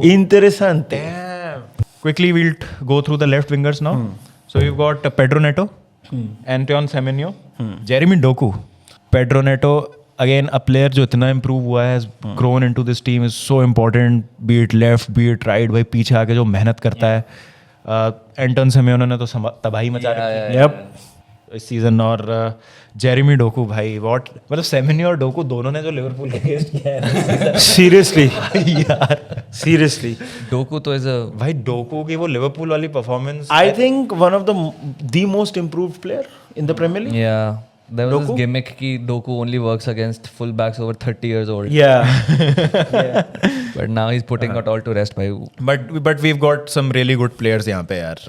Quickly we'll go through the left wingers now. So you've got Pedro Neto, Antoine Semenyo, Jeremy Doku. Pedro Neto, again a player जो इतना improve हुआ है, has grown into this team, is so important, be it left, be it right. भाई पीछे आके जो मेहनत करता है. एंटोन सेमेन्यो ने तो तबाही मचा रखी है इस सीजन. और जेरेमी डोकू भाई व्हाट, मतलब सेमेन्यो और डोकू दोनों ने जो लिवरपूल के अगेंस्ट किया है सीरियसली यार, सीरियसली. डोकू तो इज अ भाई डोकू की वो लिवरपूल वाली performance, I think one of the most improved player in the Premier League. या there was this gimmick ki Doku only works against fullbacks over 30 years old. Yeah. But now he's putting it all to rest by. But we've got some really good players यहाँ पे यार.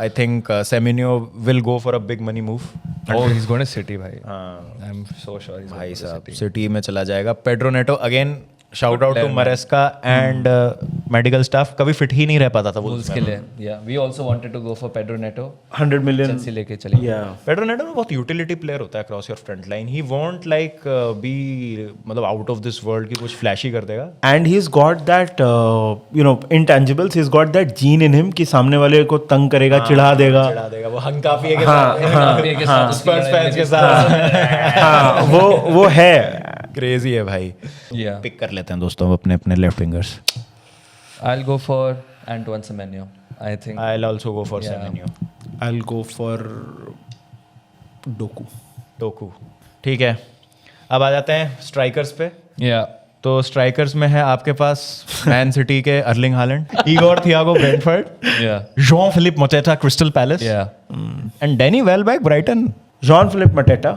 I think Semenyo will go for a big money move. Oh, he's going to City भाई. I'm so sure he's भाई going to साहब city में चला जाएगा. Pedro Neto again, shout out to Maresca and medical staff. कभी fit ही नहीं रह पाता था वो उसके लिए. Yeah, we also wanted to go for Pedro Neto. 100 million Chelsea लेके चले. Yeah. Pedro Neto बहुत यूटिलिटी प्लेयर होता है across your front line. He won't like be मतलब out of this world की कुछ फ्लैशी कर देगा. And he's got that intangibles. He's got that gene in him कि सामने वाले को तंग करेगा, चिढ़ा देगा. वो हंकाफिए के साथ, के साथ स्पर्स फैंस के साथ. हाँ, वो है. क्रेजी है भाई. Yeah. पिक कर लेते हैं दोस्तों अपने अपने left wingers. I'll go for Antoine Semenyo. I think. I'll also go for Yeah. Semenyo. I'll go for Doku. टोकू. ठीक है. अब आ जाते हैं स्ट्राइकर्स पे. Yeah. तो स्ट्राइकर्स में है आपके पास मैन सिटी के Erling Haaland, Igor Thiago Brentford, Yeah. Jean Philippe Mateta Crystal Palace, Yeah. And Danny Welbeck Brighton. Jean-Philippe Mateta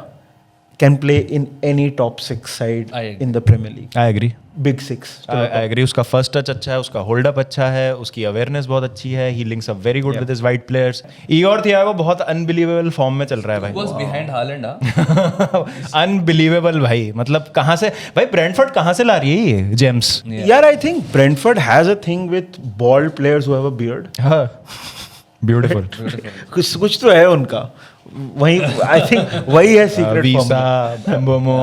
can play in any top 6 side I agree. in the Premier League. I agree. Big 6. I agree. उसका first touch अच्छा है, उसका hold up अच्छा है, उसकी awareness बहुत अच्छी है. He links up very good with his wide players. Igor Thiago बहुत अनबिलीवेबल फॉर्म में चल रहा है Who was भाई. behind Haaland? Huh? अनबिलीवेबल भाई. मतलब कहाँ से भाई ब्रेंटफोर्ड कहाँ से ला रही है ये James? Yeah, I think Brentford has a thing with bald players who have a beard. हाँ. ब्यूटीफुल. कुछ तो है उनका. वही I think वही है secret वीसा, formula. Mbeumo,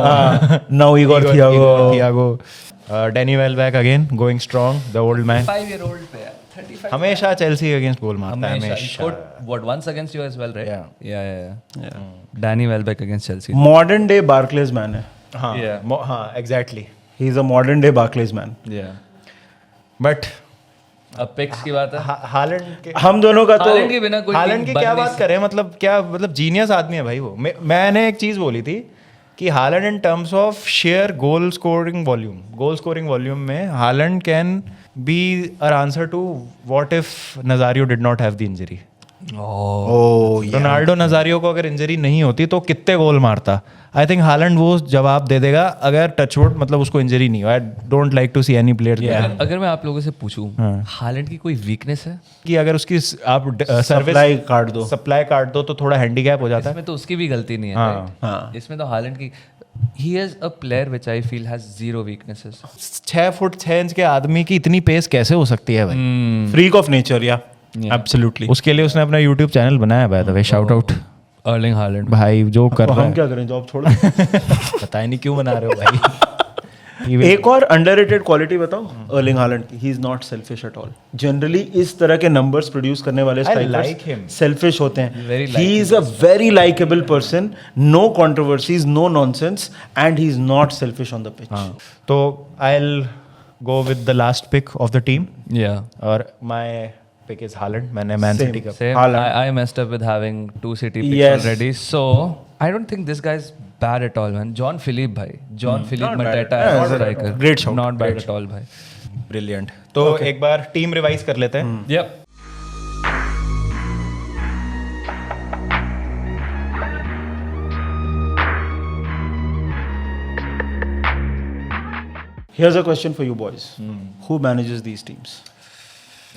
Now Igor Thiago. Thiago, Danny Welbeck again going strong, the old man. 5-year-old player. 35. हमेशा चेल्सी अगेंस्ट गोल मारता है He हमेशा. scored what once against you as well, right? Yeah. Yeah. Danny Welbeck against Chelsea. Modern day Barclays man है. हाँ. Yeah. हाँ exactly. He is a modern day Barclays man. Yeah. But अब pics की बात है. Holland के हम दोनों का तो हालैंड के बिना कोई हालैंड की team क्या बन नहीं बात करें. मतलब क्या मतलब जीनियस आदमी है भाई वो. मैंने एक चीज बोली थी कि Haaland in terms of share goal scoring volume में Haaland can be uh answer to what if Nazario did not have the injury. Oh yeah. Ronaldo Nazario को अगर इंजरी नहीं होती तो कितने गोल मारता. आई थिंक हालैंड वो जवाब दे देगा अगर टचवुड मतलब उसको इंजरी नहीं हो. I don't like to see any player अगर मैं आप लोगों से पूछूं हालैंड की कोई वीकनेस है कि अगर उसकी आप सर्विस Supply काट दो. सप्लाई काट दो तो थोड़ा हैंडीकैप हो जाता है. इसमें तो उसकी भी गलती नहीं है. हाँ. right? हाँ. इसमें तो हालैंड की he is a player which I feel has zero weaknesses. 6 foot 6 inch के आदमी की इतनी पेस कैसे हो सकती है भाई. Freak of nature, yeah. Absolutely. उसके लिए उसने अपना यूट्यूब चैनल बनाया है. By the way shout out Erling Haaland. भाई जो कर तो रहा हम है. क्या करें जॉब छोड़ दें? पता ही नहीं क्यों बना रहे हो भाई. एक और अंडररेटेड क्वालिटी बताओ Erling Haaland की. He is not selfish at all. Generally इस तरह के numbers produce करने वाले like strikers him. selfish होते हैं. Very He is a very likable person. No controversies, no nonsense, and he is not selfish on the pitch. तो I'll go with the last pick of the team. Yeah. और my pick is Haaland. मैंने man Same. City का. Same. Haaland. I messed up with having 2 City picks Yes. already. So I don't think this guy's bad at all, man. John Philippe, bhai. John Philippe Not bad. Mateta Yeah, as a not bad. striker. Great shout. Not bad Great at all, bhai. Brilliant. तो एक बार team revise कर लेते हैं. Yep. Here's a question for you boys. Who manages these teams?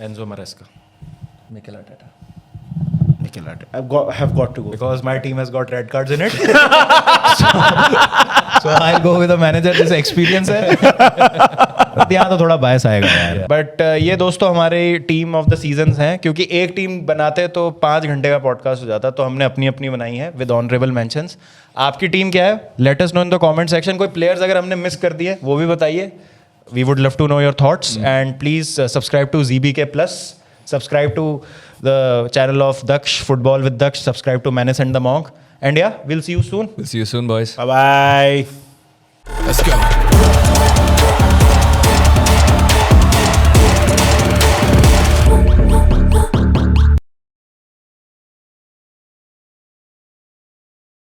Enzo मरेस्का. Mikel Arteta. Mikel Arteta. Have got to go. Because my team has got red cards in it. so I'll go with a manager जिसे experience है. यहाँ तो थोड़ा बायस आएगा यार. But ये दोस्तों हमारे टीम ऑफ द सीजन्स हैं. क्योंकि एक टीम बनाते तो 5 घंटे का पॉडकास्ट हो जाता. तो हमने अपनी अपनी बनाई है विद ऑनरेबल मेंशंस. आपकी टीम क्या है? Let us know in the comment section. कोई प्लेयर्स अगर हमने मिस कर दिए वो भी बताइए. We would love to know your thoughts. And please subscribe to ZBK Plus. Subscribe to the channel of Daksh, Football with Daksh. Subscribe to Menace and the Monk. And yeah, we'll see you soon. We'll see you soon, boys. Bye bye. Let's go.